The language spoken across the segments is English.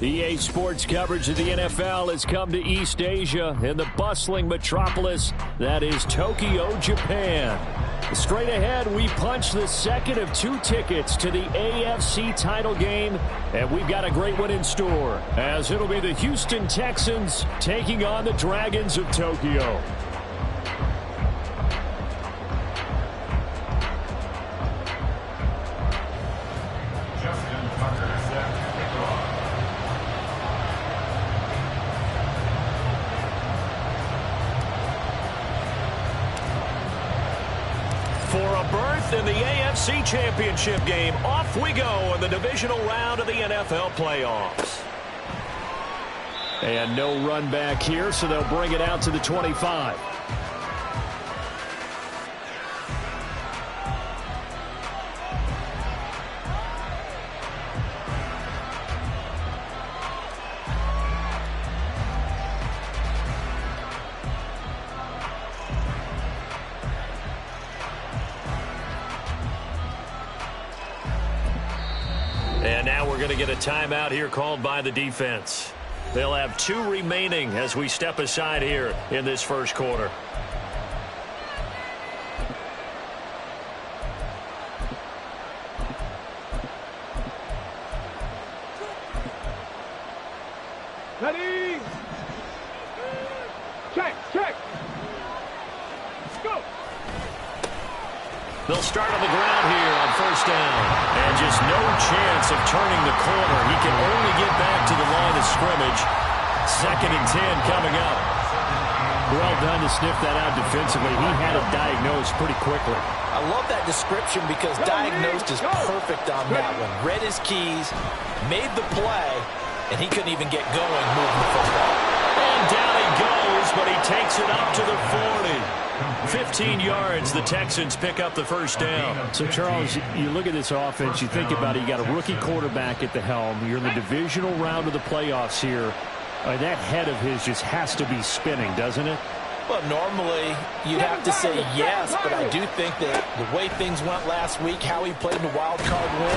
EA Sports coverage of the NFL has come to East Asia in the bustling metropolis that is Tokyo, Japan. Straight ahead, we punch the second of 2 tickets to the AFC title game, and we've got a great one in store, as it'll be the Houston Texans taking on the Dragons of Tokyo. In the AFC Championship game, off we go in the divisional round of the NFL playoffs. And no run back here, so they'll bring it out to the 25. And now we're going to get a timeout here called by the defense. They'll have 2 remaining as we step aside here in this first quarter. Ready? Check. Let's go. They'll start on the ground here on first down. And just no chance of turning the corner. He can only get back to the line of scrimmage. 2nd and 10 coming up. Well done to sniff that out defensively. He had it diagnosed pretty quickly. I love that description because diagnosed is perfect on that one. Read his keys, made the play, and he couldn't even get going moving the football. And down he goes, but he takes it up to the 40. 15 yards, the Texans pick up the first down. So, Charles, you look at this offense, you think about it, you got a rookie quarterback at the helm. You're in the divisional round of the playoffs here. That head of his just has to be spinning, doesn't it? Well, normally you'd have to say yes, but I do think that the way things went last week, how he played in the wild card win,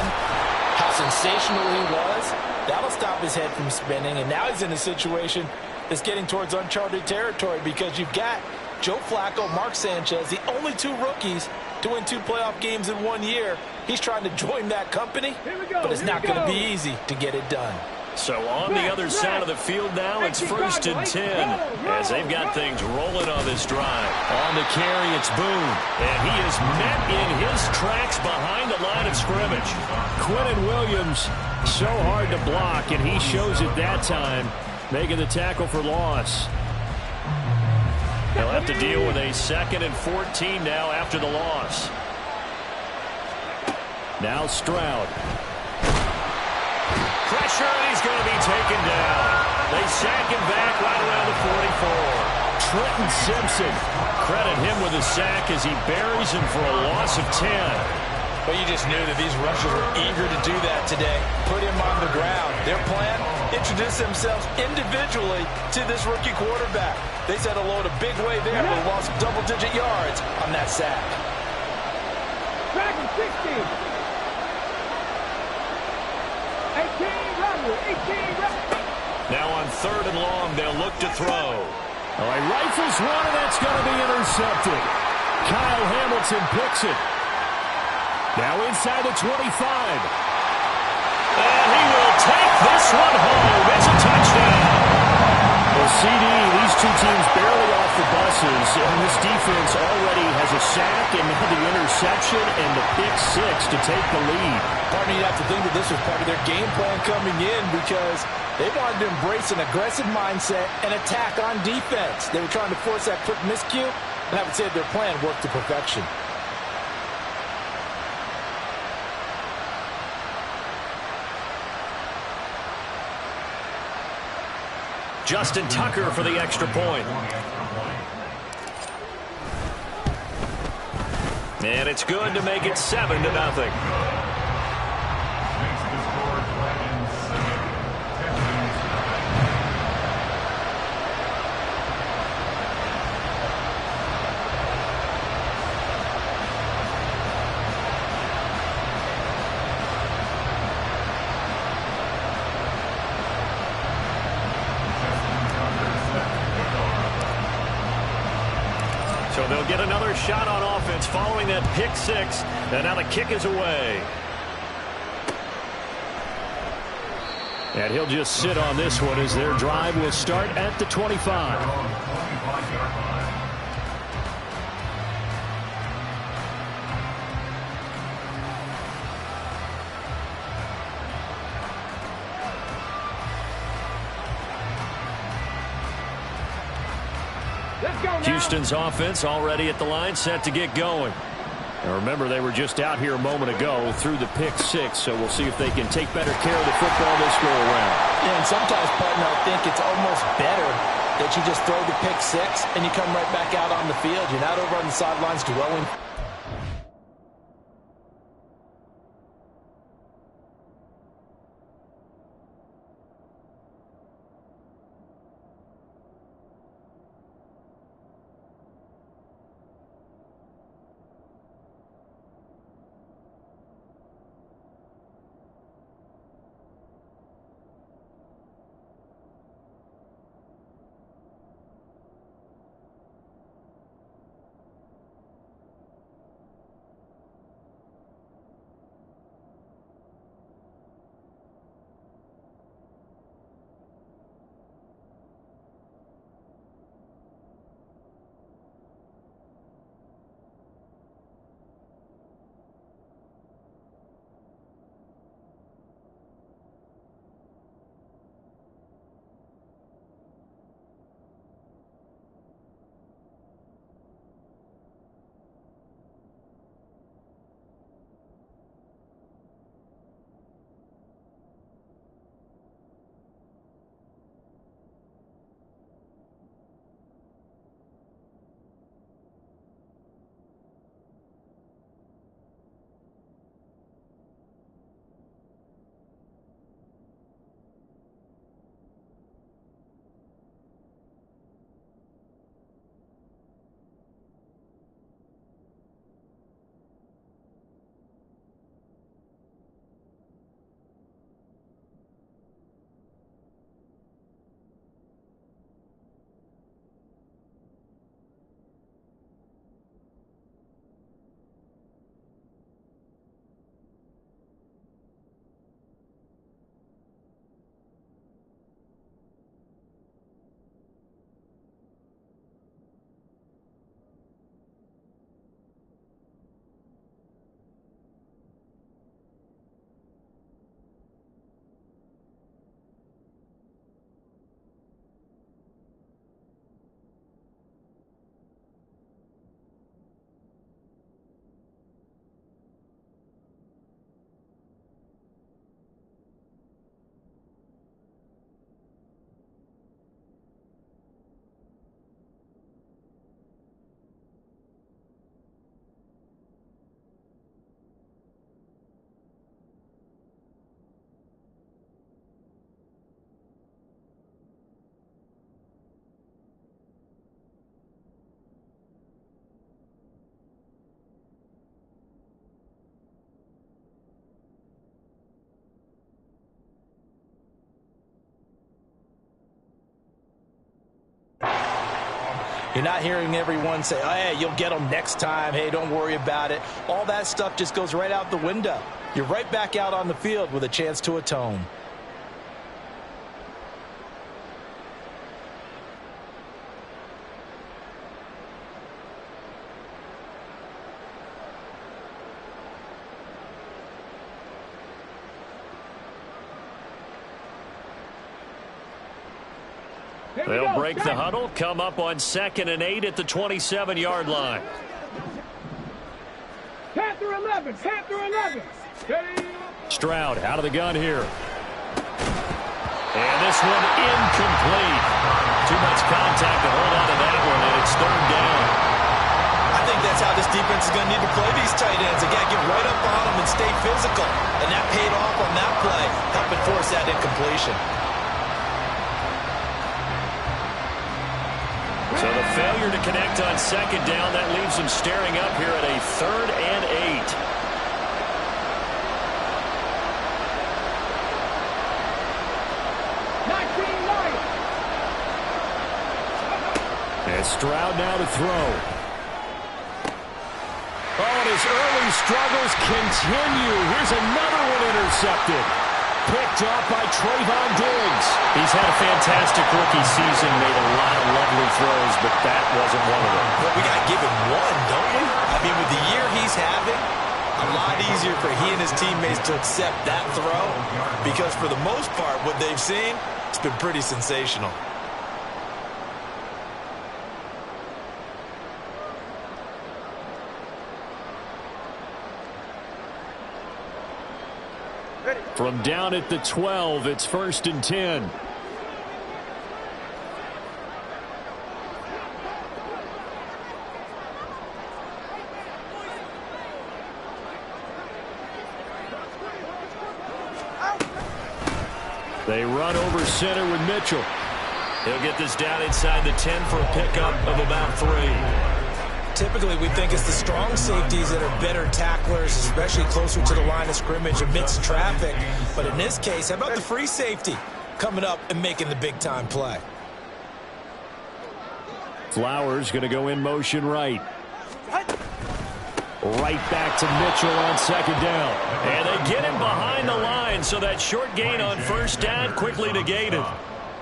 how sensational he was, that'll stop his head from spinning. And now he's in a situation that's getting towards uncharted territory because you've got Joe Flacco, Mark Sanchez, the only 2 rookies to win 2 playoff games in 1 year. He's trying to join that company, but it's not going to be easy to get it done. So on the other side of the field now, it's 1st and 10 as they've got things rolling on this drive. On the carry, it's Boone, and he is met in his tracks behind the line of scrimmage. Quinnen Williams, so hard to block, and he shows it that time, making the tackle for loss. They'll have to deal with a 2nd and 14 now after the loss. Now Stroud. Pressure, and he's going to be taken down. They sack him back right around the 44. Trenton Simpson, credit him with a sack as he buries him for a loss of 10. Well, you just knew that these rushers were eager to do that today. Put him on the ground. Their plan, introduce themselves individually to this rookie quarterback. They said hello in a big way there, but lost double-digit yards on that sack. Dragon 16. 18 Now on 3rd and long, they'll look to throw. Oh, he rifles one, and that's going to be intercepted. Kyle Hamilton picks it. Now inside the 25. And he will take this one home. It's a touchdown. Well, CD, these 2 teams barely off the buses, and this defense already has a sack and now the interception and the pick 6 to take the lead. Partner, you have to think that this was part of their game plan coming in because they wanted to embrace an aggressive mindset and attack on defense. They were trying to force that quick miscue, and I would say their plan worked to perfection. Justin Tucker for the extra point. And it's good to make it 7-0. So they'll get another shot on offense following that pick six. And now the kick is away. And he'll just sit on this one as their drive will start at the 25. Houston's offense already at the line, set to get going. And remember, they were just out here a moment ago through the pick six, so we'll see if they can take better care of the football this go-around. Yeah, and sometimes, partner, I think it's almost better that you just throw the pick six and you come right back out on the field. You're not over on the sidelines dwelling. You're not hearing everyone say, oh, hey, you'll get them next time. Hey, don't worry about it. All that stuff just goes right out the window. You're right back out on the field with a chance to atone. They'll break the huddle, come up on 2nd and 8 at the 27-yard line. Panther 11, Panther 11. Stroud out of the gun here. And this one incomplete. Too much contact to hold on to that one, and it's 3rd down. I think that's how this defense is going to need to play these tight ends. They got to get right up on them and stay physical. And that paid off on that play, helping force that incompletion. So the failure to connect on 2nd down, that leaves them staring up here at a 3rd and 8. 19-9. And Stroud now to throw. his early struggles continue. Here's another one intercepted. Picked up by Trayvon Diggs. He's had a fantastic rookie season, made a lot of lovely throws, but that wasn't one of them. But we got to give him one, don't we? I mean, with the year he's having, a lot easier for he and his teammates to accept that throw because for the most part, what they've seen, it's been pretty sensational. From down at the 12, it's 1st and 10. They run over center with Mitchell. He'll get this down inside the 10 for a pickup of about 3. Typically, we think it's the strong safeties that are better tacklers, especially closer to the line of scrimmage amidst traffic. But in this case, how about the free safety coming up and making the big-time play? Flowers going to go in motion right. Right back to Mitchell on 2nd down. And they get him behind the line, so that short gain on 1st down quickly negated.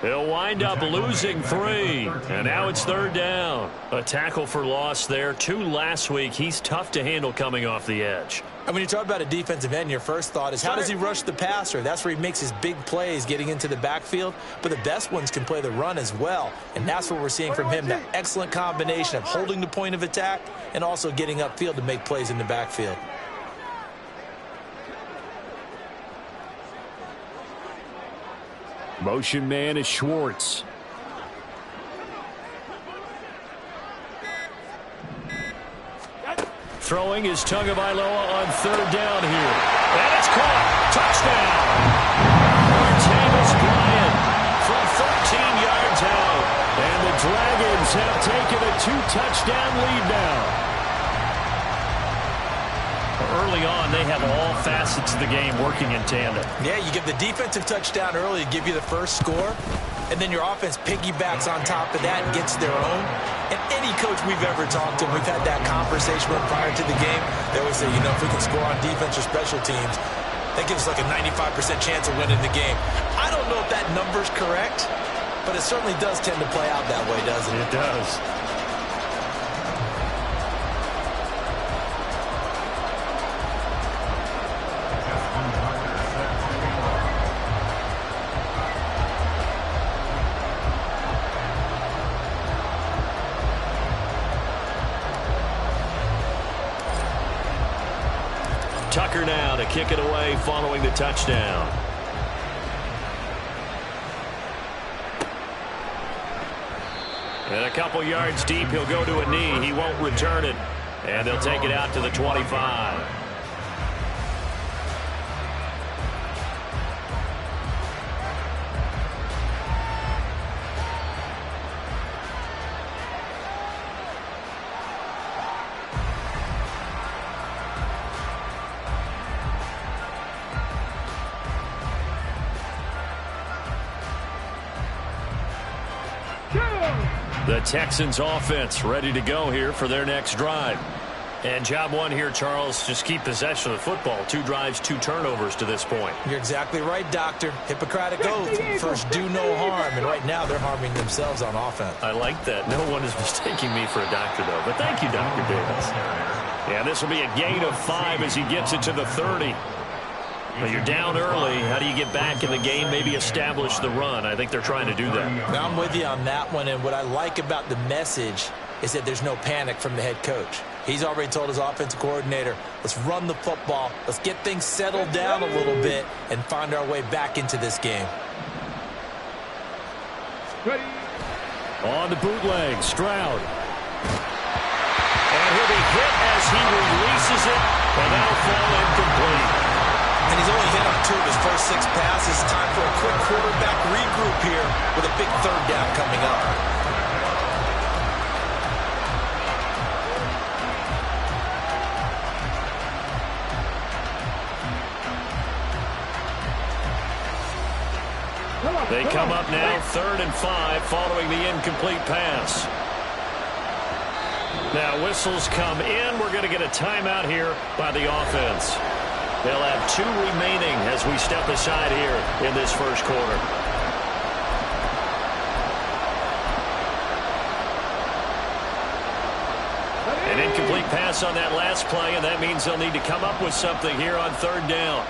He'll wind up losing 3, and now it's 3rd down. A tackle for loss there. 2 last week. He's tough to handle coming off the edge. And when you talk about a defensive end, your first thought is how does he rush the passer? That's where he makes his big plays getting into the backfield. But the best ones can play the run as well. And that's what we're seeing from him, that excellent combination of holding the point of attack and also getting upfield to make plays in the backfield. Motion man is Schwartz. Throwing is Tagovailoa on 3rd down here. And it's caught. Touchdown. Martavis Bryant from 13 yards out. And the Dragons have taken a 2-touchdown lead now. Early on, they have all facets of the game working in tandem. Yeah, you give the defensive touchdown early to give you the first score, and then your offense piggybacks on top of that and gets their own. And any coach we've ever talked to, we've had that conversation with prior to the game, they always say, you know, if we can score on defense or special teams, that gives us like a 95% chance of winning the game. I don't know if that number's correct, but it certainly does tend to play out that way, doesn't it? It does. Tucker now to kick it away following the touchdown. And a couple yards deep, he'll go to a knee. He won't return it. And they'll take it out to the 25. The Texans offense ready to go here for their next drive. And job one here, Charles, just keep possession of the football. 2 drives, 2 turnovers to this point. You're exactly right, Doctor. Hippocratic oath. First, do no harm. And right now, they're harming themselves on offense. I like that. No one is mistaking me for a doctor, though. But thank you, Dr. Davis. Yeah, this will be a gain of 5 as he gets it to the 30. But you're down early. How do you get back in the game, maybe establish the run? I think they're trying to do that. Now, I'm with you on that one, and what I like about the message is that there's no panic from the head coach. He's already told his offensive coordinator, let's run the football, let's get things settled down a little bit and find our way back into this game. Ready. On the bootleg, Stroud. And he'll be hit as he releases it, and that'll fall incomplete. And he's only hit on 2 of his first 6 passes. Time for a quick quarterback regroup here with a big 3rd down coming up. They come up now 3rd and 5 following the incomplete pass. Now whistles come in. We're going to get a timeout here by the offense. They'll have 2 remaining as we step aside here in this first quarter. An incomplete pass on that last play, and that means they'll need to come up with something here on 3rd down.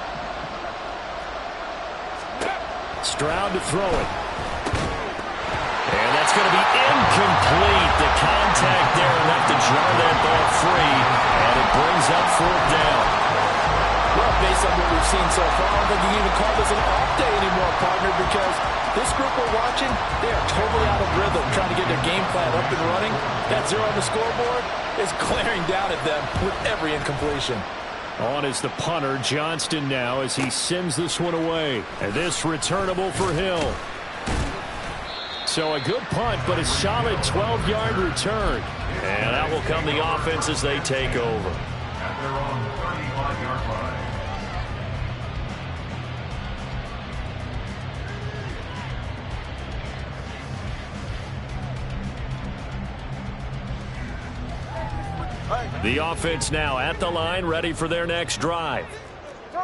Stroud to throw it. And that's going to be incomplete. The contact there enough to jar that ball free, and it brings up 4th down. Well, based on what we've seen so far, I don't think you can even call this an off day anymore, partner, because this group we're watching, they are totally out of rhythm, trying to get their game plan up and running. That 0 on the scoreboard is glaring down at them with every incompletion. On is the punter, Johnston, now as he sends this one away. And this returnable for Hill. So a good punt, but a solid 12-yard return. And that will come the offense as they take over. At their own 35-yard line. The offense now at the line, ready for their next drive.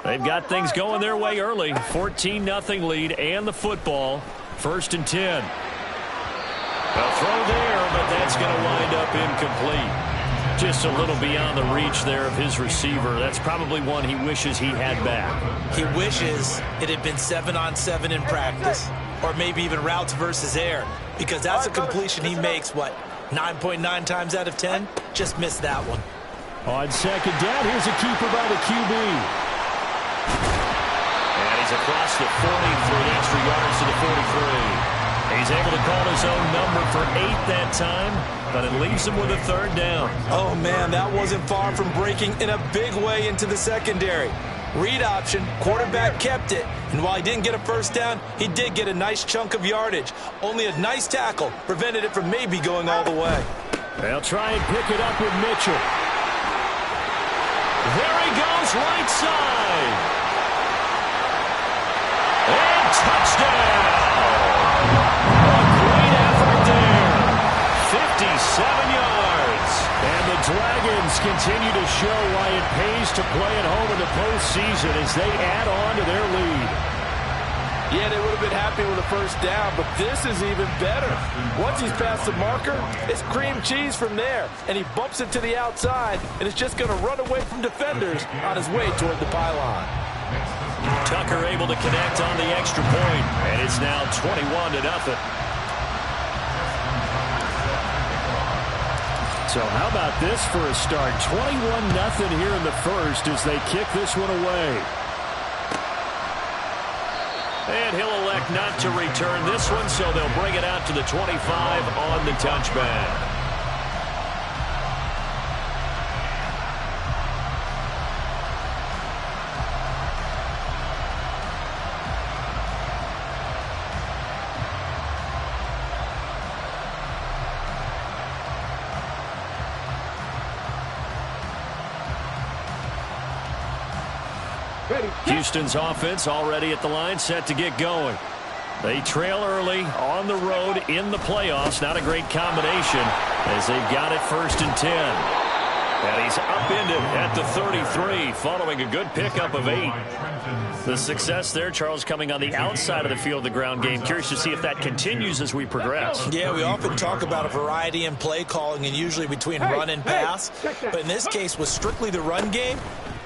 They've got things going their way early. 14-0 lead and the football. 1st and 10. A throw there, but that's going to wind up incomplete. Just a little beyond the reach there of his receiver. That's probably one he wishes he had back. He wishes it had been 7-on-7 in practice, or maybe even routes versus air, because that's a completion he makes, 9.9 times out of 10? Just missed that one. On 2nd down, here's a keeper by the QB. And he's across the 40 for an extra yards to the 43. He's able to call his own number for 8 that time, but it leaves him with a 3rd down. Oh, man, that wasn't far from breaking in a big way into the secondary. Read option, quarterback kept it, and while he didn't get a 1st down, he did get a nice chunk of yardage. Only a nice tackle prevented it from maybe going all the way. They'll try and pick it up with Mitchell. There he goes, right side. And touchdown. A great effort there. 57 yards. And the Dragons continue to show why it pays to play at home in the postseason as they add on to their lead. Yeah, they would have been happy with a 1st down, but this is even better. Once he's past the marker, it's cream cheese from there, and he bumps it to the outside, and it's just going to run away from defenders on his way toward the pylon. Tucker able to connect on the extra point, and it's now 21-0. So how about this for a start? 21-0 here in the first as they kick this one away. And he'll elect not to return this one, so they'll bring it out to the 25 on the touchback. Houston's offense already at the line, set to get going. They trail early on the road in the playoffs. Not a great combination as they've got it 1st and 10. And he's upended at the 33 following a good pickup of 8. The success there, Charles, coming on the outside of the field of the ground game. Curious to see if that continues as we progress. Yeah, we often talk about a variety in play calling and usually between run and pass. But in this case, with strictly the run game,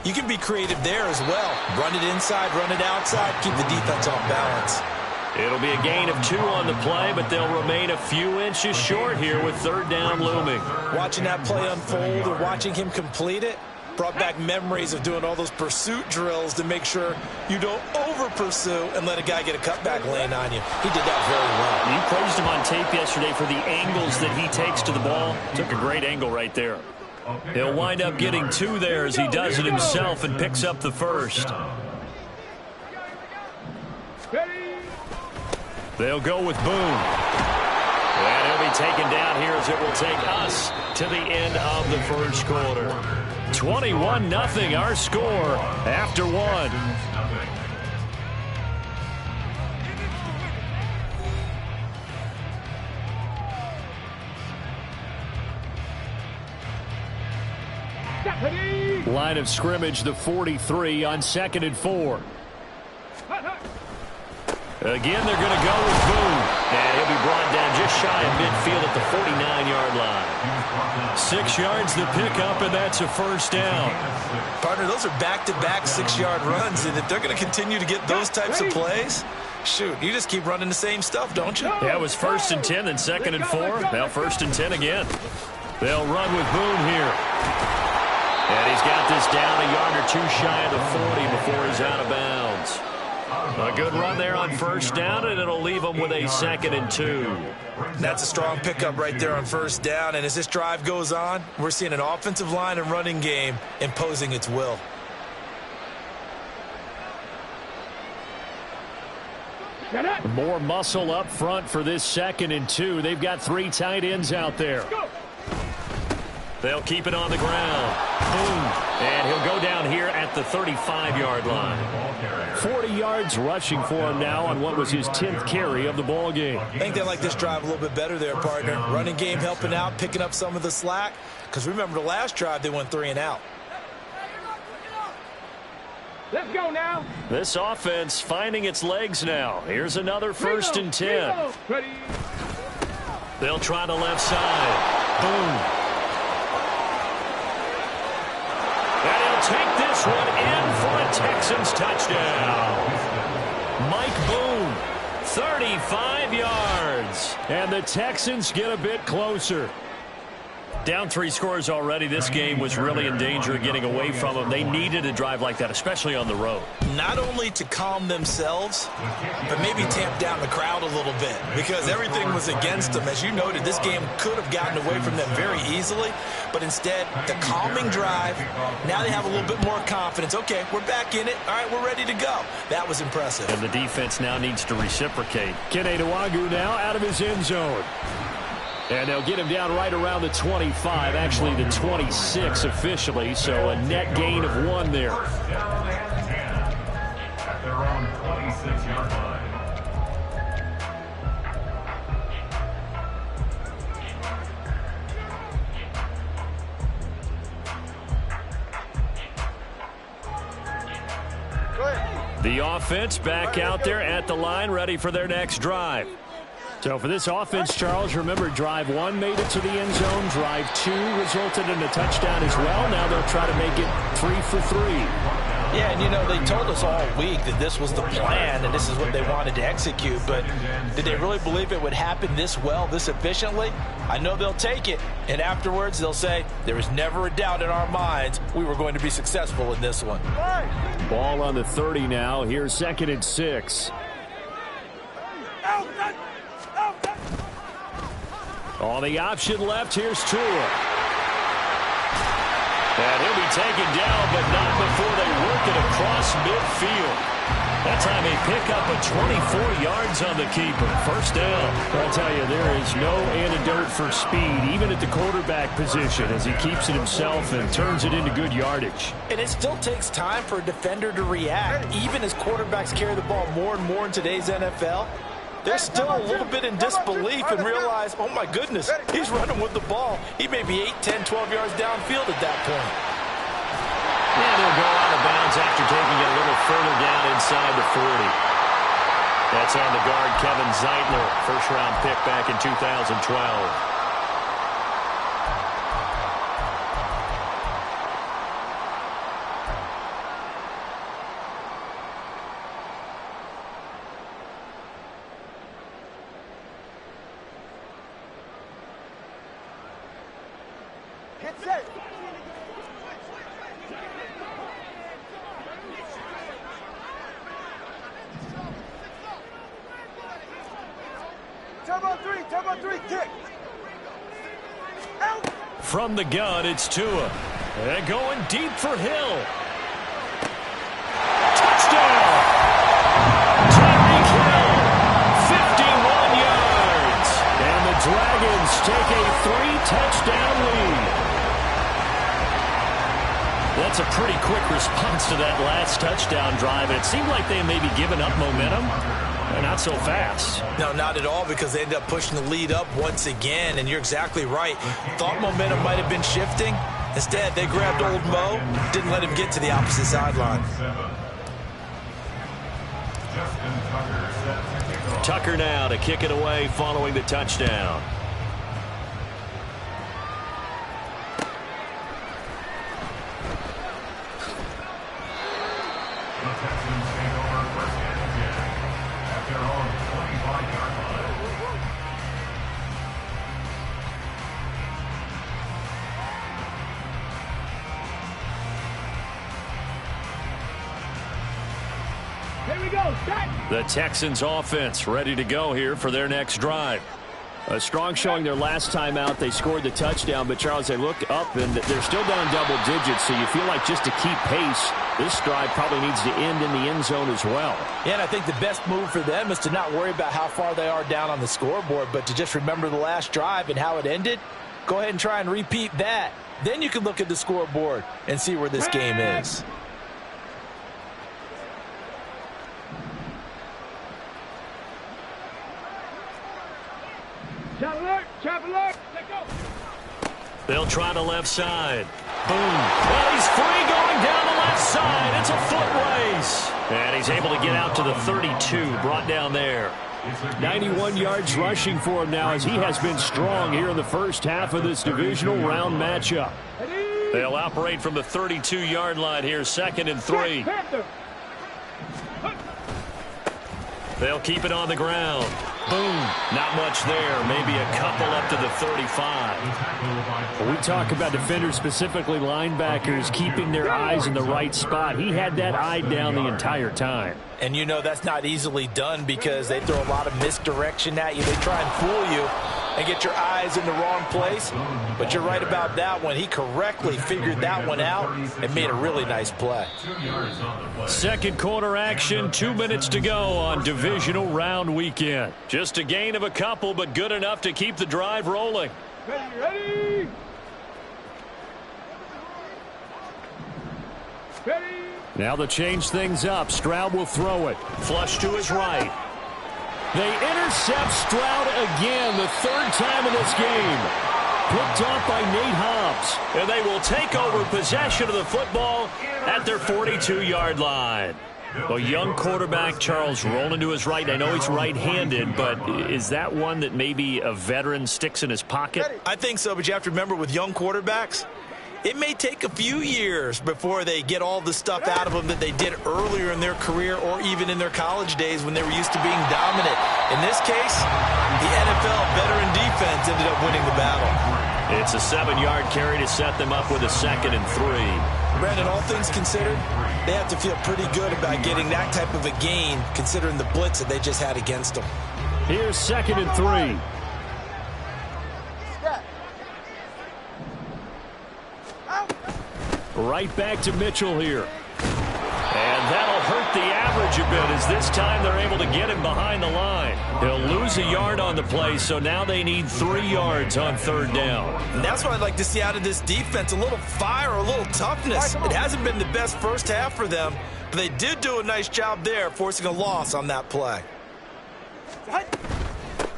you can be creative there as well. Run it inside, run it outside, keep the defense off balance. It'll be a gain of 2 on the play, but they'll remain a few inches short here with 3rd down looming. Watching that play unfold and watching him complete it brought back memories of doing all those pursuit drills to make sure you don't over-pursue and let a guy get a cutback lane on you. He did that very well. You praised him on tape yesterday for the angles that he takes to the ball. Took a great angle right there. He'll wind up getting 2 there as he does it himself and picks up the 1st. They'll go with Boone. And he'll be taken down here as it will take us to the end of the first quarter. 21-0 our score after 1. Line of scrimmage, the 43 on 2nd and 4. Again, they're going to go with Boone. And he'll be brought down just shy of midfield at the 49-yard line. 6 yards the pickup, and that's a first down. Partner, those are back-to-back 6-yard runs, and if they're going to continue to get those types of plays, shoot, you just keep running the same stuff, don't you? Yeah, it was 1st and 10, then 2nd and 4. Now 1st and 10 again. They'll run with Boone here. And he's got this down a yard or two shy of the 40 before he's out of bounds. A good run there on 1st down, and it'll leave them with a 2nd and 2. That's a strong pickup right there on 1st down, and as this drive goes on, we're seeing an offensive line and running game imposing its will. More muscle up front for this 2nd and 2. They've got 3 tight ends out there. They'll keep it on the ground. Boom. And he'll go down here at the 35-yard line. 40 yards rushing for him now on what was his 10th carry of the ball game. I think they like this drive a little bit better there, partner. Running game helping out, picking up some of the slack. Because remember the last drive, they went 3 and out. Let's go now. This offense finding its legs now. Here's another 1st and 10. They'll try the left side. Boom. And he'll take this one in for a Texans touchdown. Mike Boone, 35 yards. And the Texans get a bit closer. Down 3 scores already. This game was really in danger of getting away from them. They needed a drive like that, especially on the road. Not only to calm themselves, but maybe tamp down the crowd a little bit because everything was against them. As you noted, this game could have gotten away from them very easily, but instead, the calming drive, now they have a little bit more confidence. Okay, we're back in it. All right, we're ready to go. That was impressive. And the defense now needs to reciprocate. Kene Nwangwu now out of his end zone. And they'll get him down right around the 25, actually the 26 officially, so a net gain of 1 there. First down and 10 at their own 26-yard line. The offense back out there at the line, ready for their next drive. So for this offense, Charles, remember, drive 1 made it to the end zone. Drive 2 resulted in a touchdown as well. Now they'll try to make it 3 for 3. Yeah, and you know, they told us all week that this was the plan and this is what they wanted to execute, but did they really believe it would happen this well, this efficiently? I know they'll take it, and afterwards they'll say, there was never a doubt in our minds we were going to be successful in this one. Ball on the 30 now. Here's 2nd and 6. On the option left, here's Tua. And he'll be taken down, but not before they work it across midfield. That time they pick up a 24 yards on the keeper. First down. I'll tell you, there is no antidote for speed, even at the quarterback position, as he keeps it himself and turns it into good yardage. And it still takes time for a defender to react, even as quarterbacks carry the ball more and more in today's NFL. They're still a little bit in disbelief and realize, oh my goodness, he's running with the ball. He may be 8, 10, 12 yards downfield at that point. And he'll go out of bounds after taking it a little further down inside the 40. That's on the guard, Kevin Zeitler, first-round pick back in 2012. From the gun, it's Tua. And going deep for Hill. Touchdown! Tyreek Hill, 51 yards. And the Dragons take a 3-touchdown lead. That's a pretty quick response to that last touchdown drive. And it seemed like they may be giving up momentum. Not so fast. No, not at all, because they ended up pushing the lead up once again, and you're exactly right. Thought momentum might have been shifting. Instead, they grabbed old Mo, didn't let him get to the opposite sideline. Tucker now to kick it away following the touchdown. The Texans take over first and 10 at their own 25-yard line. Here we go. Set. The Texans offense ready to go here for their next drive. A strong showing their last time out. They scored the touchdown, but Charles, they look up and they're still down double digits, so you feel like just to keep pace, this drive probably needs to end in the end zone as well. Yeah, and I think the best move for them is to not worry about how far they are down on the scoreboard, but to just remember the last drive and how it ended. Go ahead and try and repeat that. Then you can look at the scoreboard and see where this game is. Trap alert, let go. They'll try the left side. Boom. Well, he's free going down the left side. It's a foot race. And he's able to get out to the 32, brought down there. 91 yards rushing for him now as he has been strong here in the first half of this divisional round matchup. They'll operate from the 32-yard line here, 2nd and 3. They'll keep it on the ground. Boom. Not much there. Maybe a couple up to the 35. When we talk about defenders, specifically linebackers, keeping their eyes in the right spot. He had that eye down the entire time. And you know that's not easily done because they throw a lot of misdirection at you. They try and fool you and get your eyes in the wrong place. But you're right about that one. He correctly figured that one out and made a really nice play. Second quarter action, 2 minutes to go on divisional round weekend. Just a gain of a couple, but good enough to keep the drive rolling. Ready. Now they change things up. Stroud will throw it. Flush to his right. They intercept Stroud again, the 3rd time in this game. Picked off by Nate Hobbs. And they will take over possession of the football at their 42-yard line. A young quarterback, Charles, rolling to his right. I know he's right-handed, but is that one that maybe a veteran sticks in his pocket? I think so, but you have to remember with young quarterbacks, it may take a few years before they get all the stuff out of them that they did earlier in their career or even in their college days when they were used to being dominant. In this case, the NFL veteran defense ended up winning the battle. It's a 7-yard carry to set them up with a 2nd and 3. Brandon, all things considered, they have to feel pretty good about getting that type of a gain considering the blitz that they just had against them. Here's 2nd and 3. Right back to Mitchell here. And that'll hurt the average a bit as this time they're able to get him behind the line. He'll lose a yard on the play, so now they need 3 yards on 3rd down. And that's what I'd like to see out of this defense, a little fire, a little toughness. It hasn't been the best first half for them, but they did do a nice job there, forcing a loss on that play.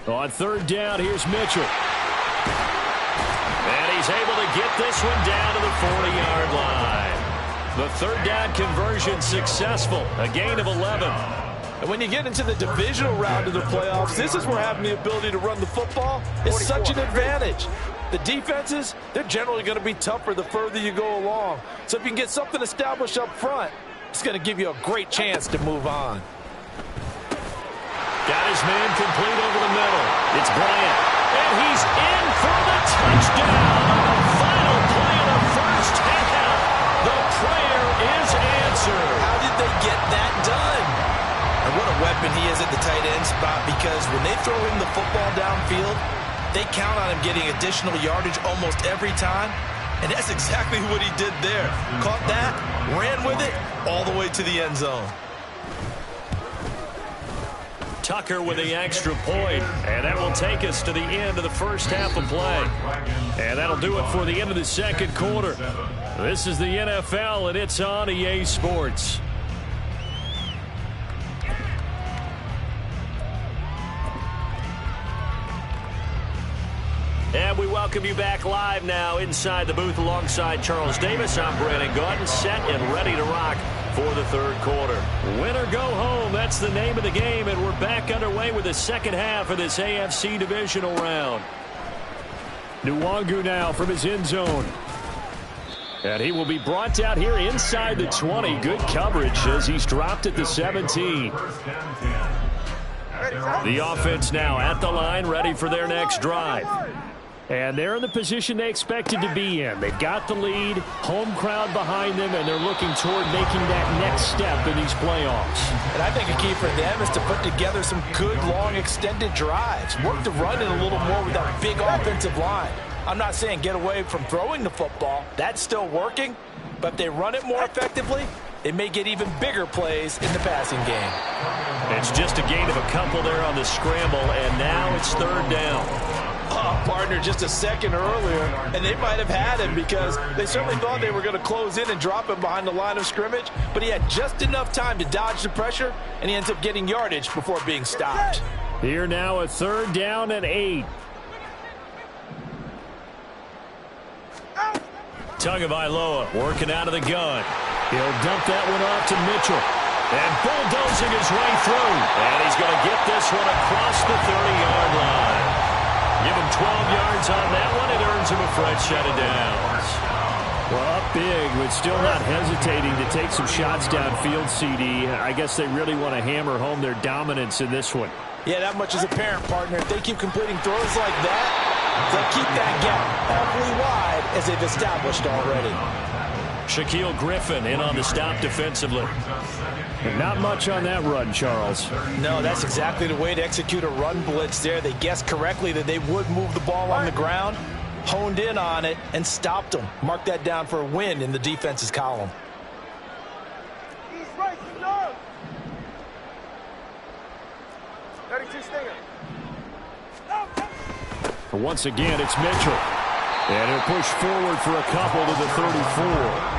On 3rd down, here's Mitchell. And he's able to get this one down to the 40-yard line. The 3rd down conversion successful, a gain of 11. And when you get into the divisional round of the playoffs, this is where having the ability to run the football is such an advantage. The defenses, they're generally going to be tougher the further you go along. So if you can get something established up front, it's going to give you a great chance to move on. Got his man complete over the middle. It's Bryant. And he's in for the touchdown. Final play of the first half. The prayer is answered. How did they get that done? And what a weapon he is at the tight end spot, because when they throw him the football downfield, they count on him getting additional yardage almost every time. And that's exactly what he did there. Caught that, ran with it, all the way to the end zone. Tucker with the extra point, and that will take us to the end of the first half of play. And that'll do it for the end of the second quarter. This is the NFL, and it's on EA Sports. And we welcome you back live now inside the booth alongside Charles Davis. I'm Brandon Gaudin, set and ready to rock for the third quarter. Win or go home, that's the name of the game, and we're back underway with the second half of this AFC divisional round. Nwangu now from his end zone. And he will be brought down here inside the 20. Good coverage as he's dropped at the 17. The offense now at the line, ready for their next drive. And they're in the position they expected to be in. They've got the lead, home crowd behind them, and they're looking toward making that next step in these playoffs. And I think a key for them is to put together some good, long, extended drives. Work the run in a little more with that big offensive line. I'm not saying get away from throwing the football. That's still working. But if they run it more effectively, they may get even bigger plays in the passing game. It's just a gain of a couple there on the scramble, and now it's third down. Partner just a second earlier, and they might have had him because they certainly thought they were going to close in and drop him behind the line of scrimmage, but he had just enough time to dodge the pressure, and he ends up getting yardage before being stopped. Here now a third down and 8. Tagovailoa working out of the gun. He'll dump that one off to Mitchell. And bulldozing his way through. And he's going to get this one across the 30-yard line. Give him 12 yards on that one. It earns him a fresh set of downs. Well, up big, but still not hesitating to take some shots downfield, CD. I guess they really want to hammer home their dominance in this one. Yeah, that much is apparent, partner. If they keep completing throws like that, they'll keep that gap awfully wide as they've established already. Shaquille Griffin in on the stop defensively. Not much on that run, Charles. No, that's exactly the way to execute a run blitz there. They guessed correctly that they would move the ball on the ground, honed in on it, and stopped them. Mark that down for a win in the defense's column. Once again, it's Mitchell. And he'll push forward for a couple to the 34.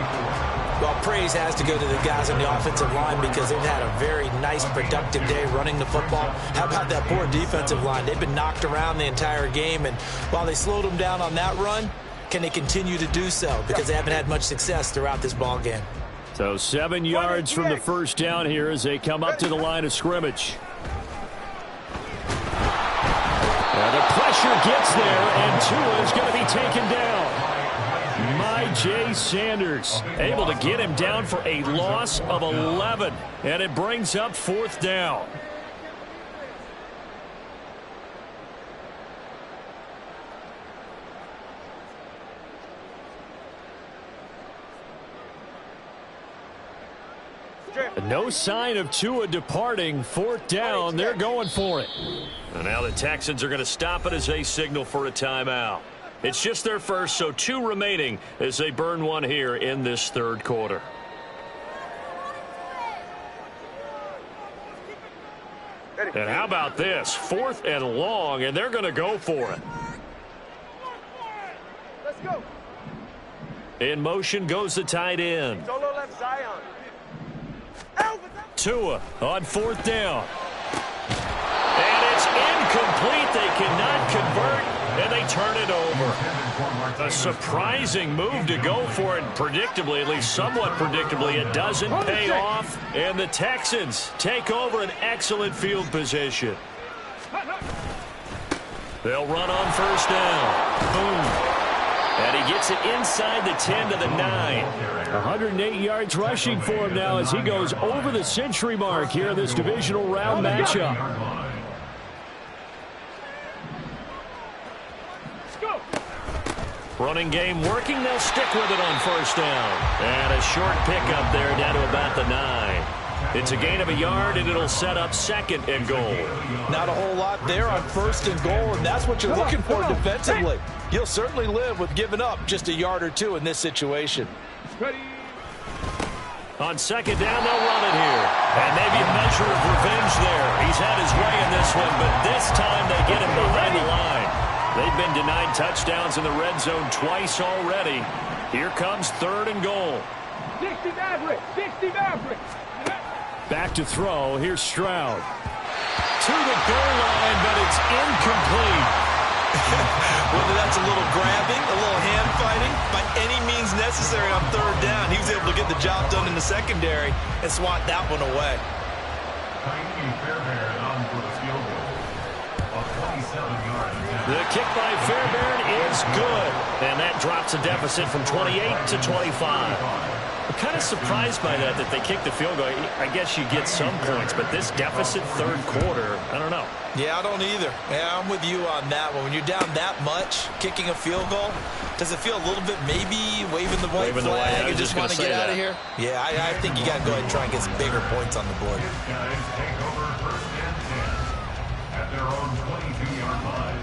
Well, praise has to go to the guys on the offensive line because they've had a very nice, productive day running the football. How about that poor defensive line? They've been knocked around the entire game, and while they slowed them down on that run, can they continue to do so? Because they haven't had much success throughout this ball game. So 7 yards from the first down here as they come up to the line of scrimmage. And the pressure gets there, and Tua is going to be taken down. Jay Sanders able to get him down for a loss of 11, and it brings up fourth down. No sign of Tua departing. Fourth down, they're going for it. And now the Texans are going to stop it as they signal for a timeout. It's just their first, so 2 remaining as they burn one here in this third quarter. And how about this? 4th and long, and they're going to go for it. Let's go. In motion goes the tight end. Solo left Zion. Tua on 4th down. And it's incomplete. They cannot convert, and they turn it over. A surprising move to go for it. Predictably, at least somewhat predictably, it doesn't pay off. And the Texans take over an excellent field position. They'll run on first down. Boom. And he gets it inside the 10 to the 9. 108 yards rushing for him now as he goes over the century mark here in this divisional round matchup. Running game working. They'll stick with it on first down. And a short pickup there down to about the 9. It's a gain of a yard, and it'll set up 2nd and goal. Not a whole lot there on 1st and goal, and that's what you're looking for defensively. You'll certainly live with giving up just a yard or 2 in this situation. Ready. On 2nd down, they'll run it here. And maybe a measure of revenge there. He's had his way in this one, but this time they get him behind the line. They've been denied touchdowns in the red zone twice already. Here comes 3rd and goal. 60 Maverick. 60 Maverick. Back to throw. Here's Stroud. To the goal line, but it's incomplete. Whether that's a little grabbing, a little hand fighting, by any means necessary on third down, he was able to get the job done in the secondary and swat that one away. On for the field goal. A 27-yard attempt. The kick by Fairbairn is good. And that drops a deficit from 28 to 25. I'm kind of surprised by that they kicked the field goal. I guess you get some points, but this deficit third quarter, I don't know. Yeah, I don't either. Yeah, I'm with you on that one. When you're down that much, kicking a field goal, does it feel a little bit maybe waving the white flag and just want to get out of here? Yeah, I think you got to go ahead and try and get some bigger points on the board. Guys take over first and 10 at their own 22-yard line.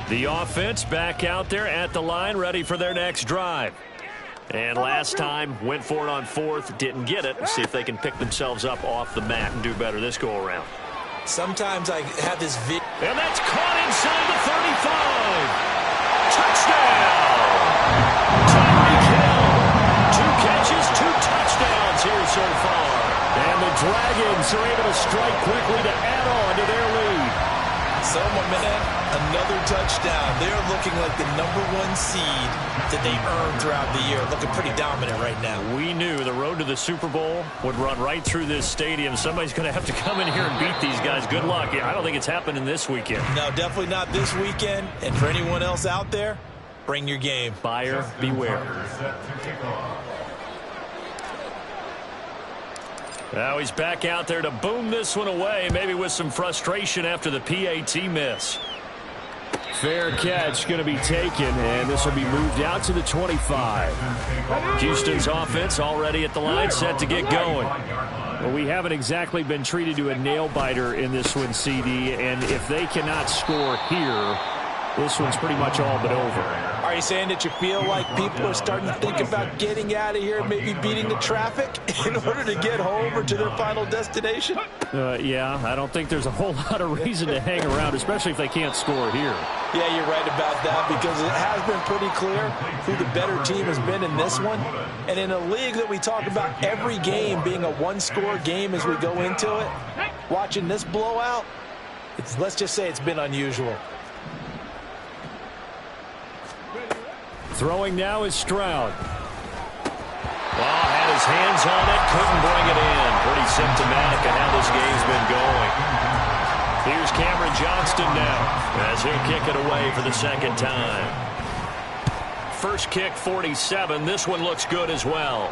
The offense back out there at the line, ready for their next drive. And last time, went for it on fourth, didn't get it. See if they can pick themselves up off the mat and do better this go-around. Sometimes I have this video. And that's caught inside the 35. Touchdown! Tyreek Hill. 2 catches, 2 touchdowns here so far. And the Dragons are able to strike quickly to add on to their lead. So momentum, another touchdown. They're looking like the #1 seed that they earned throughout the year. Looking pretty dominant right now. We knew the road to the Super Bowl would run right through this stadium. Somebody's going to have to come in here and beat these guys. Good luck. I don't think it's happening this weekend. No, definitely not this weekend. And for anyone else out there, bring your game. Buyer beware. Set to kick off. Now he's back out there to boom this one away, maybe with some frustration after the PAT miss. Fair catch going to be taken, and this will be moved out to the 25. Houston's offense already at the line, set to get going. Well, we haven't exactly been treated to a nail-biter in this one, CD, and if they cannot score here, this one's pretty much all but over. Are you saying that you feel like people are starting to think about getting out of here, maybe beating the traffic in order to get home or to their final destination? Yeah, I don't think there's a whole lot of reason to hang around, especially if they can't score here. Yeah, you're right about that, because it has been pretty clear who the better team has been in this one. And in a league that we talk about every game being a one-score game as we go into it, watching this blowout, let's just say it's been unusual. Throwing now is Stroud. Had his hands on it, couldn't bring it in. Pretty symptomatic of how this game's been going. Here's Cameron Johnston now as he'll kick it away for the second time. First kick, 47. This one looks good as well.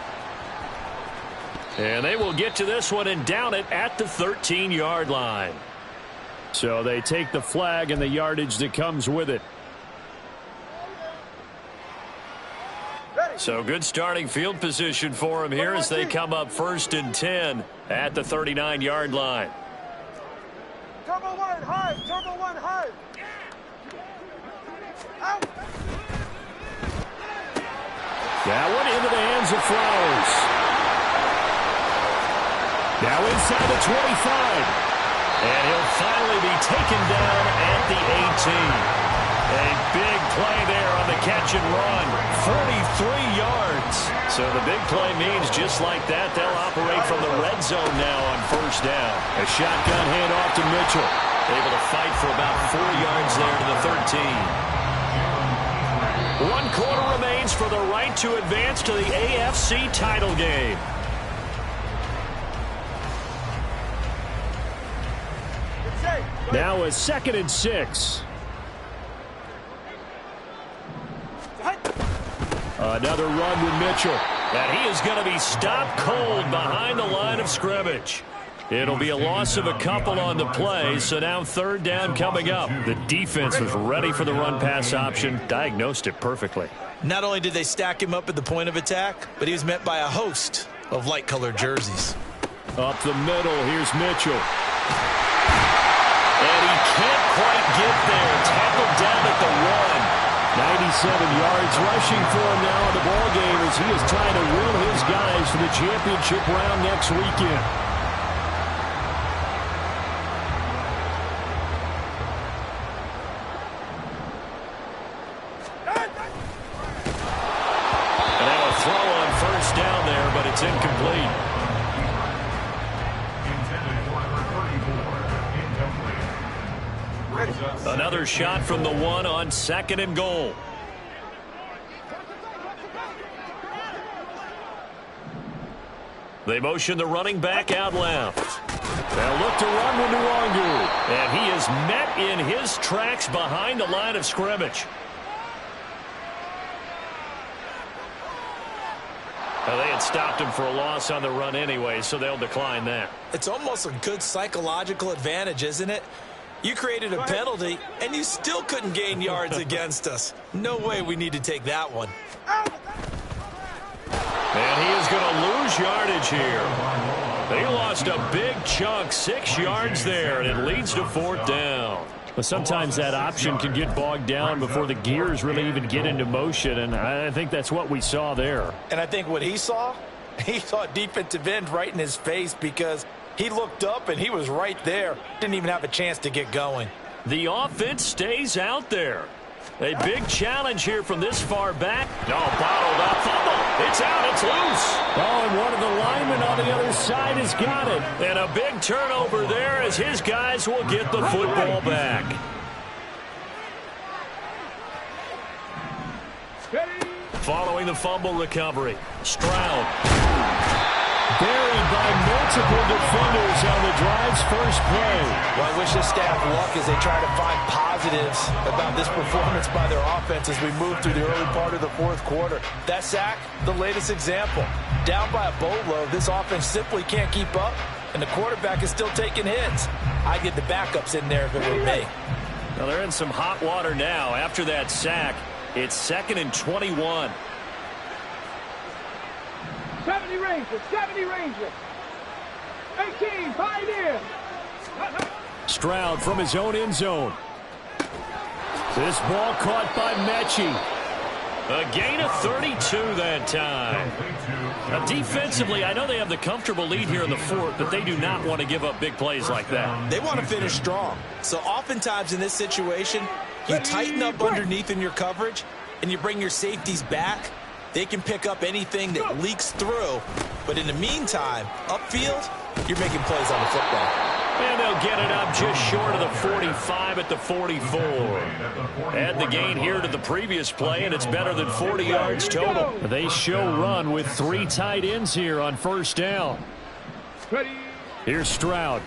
And they will get to this one and down it at the 13-yard line. So they take the flag and the yardage that comes with it. So good starting field position for him here as they come up 1st and 10 at the 39-yard line. Turbo one high, turbo one high. Out. That one into the hands of Flowers. Now inside the 25. And he'll finally be taken down at the 18. A big play there on the catch and run. 43 yards. So the big play means just like that, they'll operate from the red zone now on 1st down. A shotgun handoff to Mitchell. Able to fight for about 4 yards there to the 13. 1 quarter remains for the right to advance to the AFC title game. Now a 2nd and 6. Another run with Mitchell. And he is going to be stopped cold behind the line of scrimmage. It'll be a loss of a couple on the play, so now 3rd down coming up. The defense was ready for the run-pass option, diagnosed it perfectly. Not only did they stack him up at the point of attack, but he was met by a host of light-colored jerseys. Up the middle, here's Mitchell. And he can't quite get there. Tackled down at the 1. 97 yards rushing for him now in the ballgame as he is trying to will his guys for the championship round next weekend. And now a throw on 1st down there, but it's incomplete. another shot from the one on 2nd and goal. They motion the running back out left. They'll look to run with Nwangu. And he is met in his tracks behind the line of scrimmage. Now, they had stopped him for a loss on the run anyway, so they'll decline that. It's almost a good psychological advantage, isn't it? You created a penalty, and you still couldn't gain yards against us. No way we need to take that one. And he is going to lose yardage here. They lost a big chunk, 6 yards there, and it leads to 4th down. But sometimes that option can get bogged down before the gears really even get into motion, and I think that's what we saw there. And I think what he saw defensive end right in his face because he looked up and he was right there. Didn't even have a chance to get going. The offense stays out there. A big challenge here from this far back. No, bottled up. Fumble. It's out. It's loose. Oh, and one of the linemen on the other side has got it. And a big turnover there as his guys will get the football back. Following the fumble recovery, Stroud. Buried by multiple defenders on the drive's first play. Well, I wish this staff luck as they try to find positives about this performance by their offense as we move through the early part of the 4th quarter. That sack, the latest example. Down by a boatload, this offense simply can't keep up, and the quarterback is still taking hits. I'd get the backups in there if it were me. Now they're in some hot water now after that sack. It's 2nd and 21. 70 Rangers, 70 Rangers. 18, Pioneer. Stroud from his own end zone. This ball caught by Mechie. A gain of 32 that time. Now, defensively, I know they have the comfortable lead here in the 4th, but they do not want to give up big plays like that. They want to finish strong. So oftentimes in this situation, you tighten up underneath in your coverage, and you bring your safeties back. They can pick up anything that leaks through. But in the meantime, upfield, you're making plays on the football. And they'll get it up just short of the 45 at the 44. Add the gain here to the previous play, and it's better than 40 yards total. They show run with 3 tight ends here on 1st down. Here's Stroud.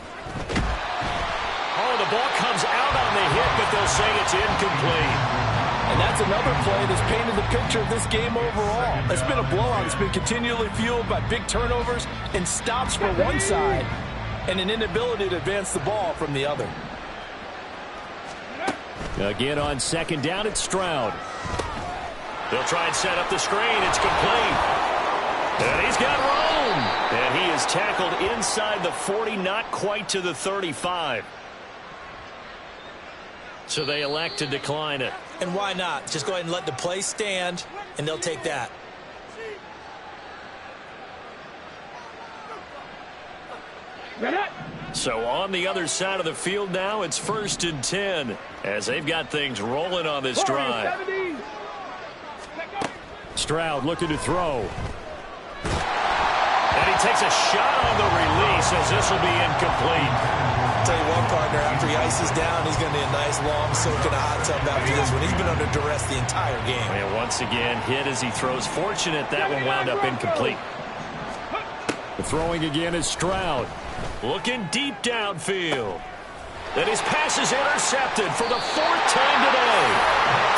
Oh, the ball comes out on the hit, but they'll say it's incomplete. And that's another play that's painted the picture of this game overall. It's been a blowout. It's been continually fueled by big turnovers and stops for one side and an inability to advance the ball from the other. Again on 2nd down, it's Stroud. They'll try and set up the screen. It's complete. And he's got room. And he is tackled inside the 40, not quite to the 35. So they elect to decline it. And why not? Just go ahead and let the play stand, and they'll take that. So on the other side of the field now, it's 1st and 10 as they've got things rolling on this drive. Stroud looking to throw. And he takes a shot on the release as this will be incomplete. I'll tell you one, partner, after he ices down, he's going to need a nice long soak in a hot tub after this one. He's been under duress the entire game. And once again, hit as he throws. Fortunate that one wound up incomplete. The throwing again is Stroud. Looking deep downfield. And his pass is intercepted for the 4th time today.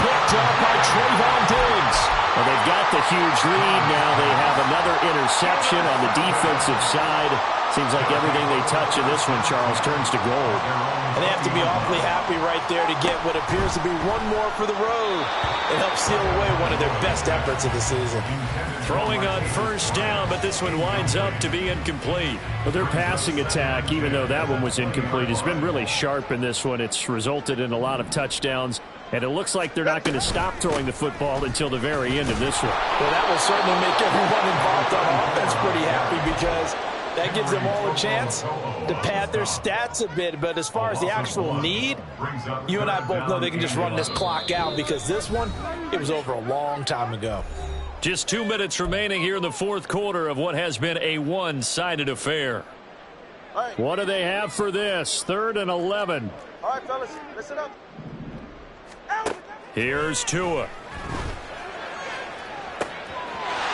Picked up by Trayvon Diggs. Well, they've got the huge lead now. They have another interception on the defensive side. Seems like everything they touch in this one, Charles, turns to gold. And they have to be awfully happy right there to get what appears to be one more for the road. It helps seal away one of their best efforts of the season. Throwing on 1st down, but this one winds up to be incomplete. Well, their passing attack, even though that one was incomplete, has been really sharp in this one. It's resulted in a lot of touchdowns. And it looks like they're not going to stop throwing the football until the very end of this one. Well, that will certainly make everyone involved on offense pretty happy because that gives them all a chance to pad their stats a bit. But as far as the actual need, you and I both know they can just run this clock out because this one, it was over a long time ago. Just 2 minutes remaining here in the 4th quarter of what has been a one-sided affair. What do they have for this? 3rd and 11. All right, fellas, listen up. Here's Tua.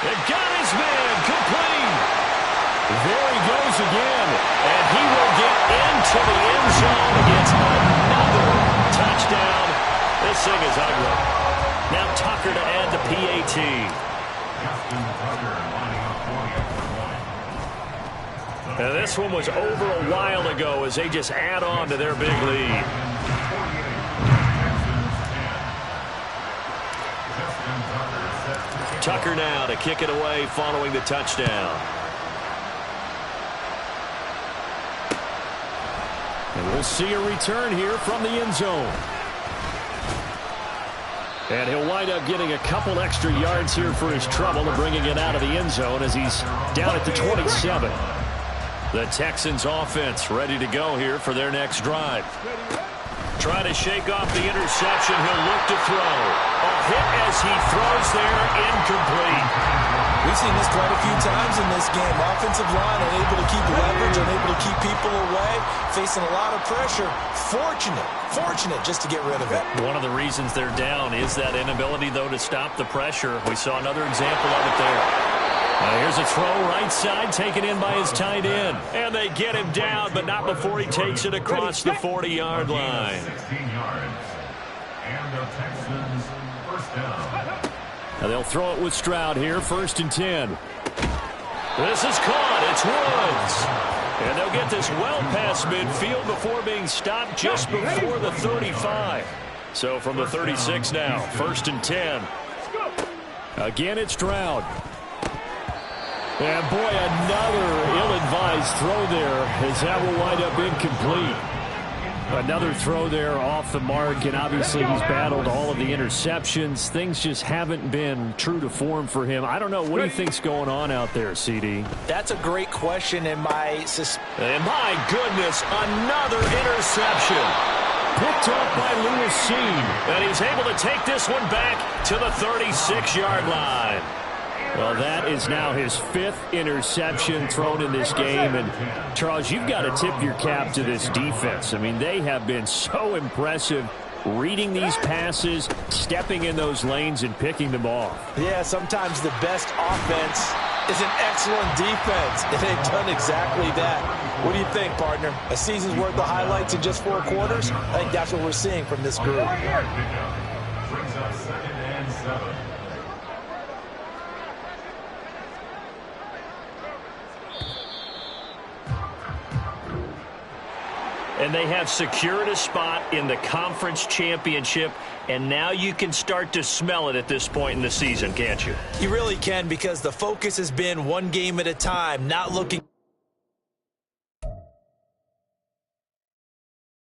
It got his man complete. There he goes again. And he will get into the end zone against another touchdown. This thing is ugly. Now Tucker to add the PAT. Now this one was over a while ago as they just add on to their big lead. Tucker now to kick it away following the touchdown. And we'll see a return here from the end zone. And he'll wind up getting a couple extra yards here for his trouble and bringing it out of the end zone as he's down at the 27. The Texans offense ready to go here for their next drive. Trying to shake off the interception. He'll look to throw. A hit as he throws there, incomplete. We've seen this quite a few times in this game. Offensive line unable to keep leverage, unable to keep people away, facing a lot of pressure. Fortunate just to get rid of it. One of the reasons they're down is that inability, though, to stop the pressure. We saw another example of it there. Here's a throw right side taken in by his tight end. And they get him down, but not before he takes it across the 40-yard line. 16 yards. And the Texans first down. Now they'll throw it with Stroud here, 1st and 10. This is caught. It's Woods. And they'll get this well past midfield before being stopped just before the 35. So from the 36 now, 1st and 10. Again, it's Stroud. And boy, another ill-advised throw there as that will wind up incomplete. Another throw there off the mark, and obviously he's battled all of the interceptions. Things just haven't been true to form for him. I don't know. What do you think's going on out there, CD? That's a great question, and my goodness, another interception. Picked up by Lewis Seen, and he's able to take this one back to the 36-yard line. Well, that is now his 5th interception thrown in this game. And, Charles, you've got to tip your cap to this defense. I mean, they have been so impressive reading these passes, stepping in those lanes, and picking them off. Yeah, sometimes the best offense is an excellent defense, and they've done exactly that. What do you think, partner? A season's worth of highlights in just 4 quarters? I think that's what we're seeing from this group. Brings up 2nd and 7. And they have secured a spot in the conference championship, and now you can start to smell it at this point in the season, can't you? You really can, because the focus has been one game at a time, not looking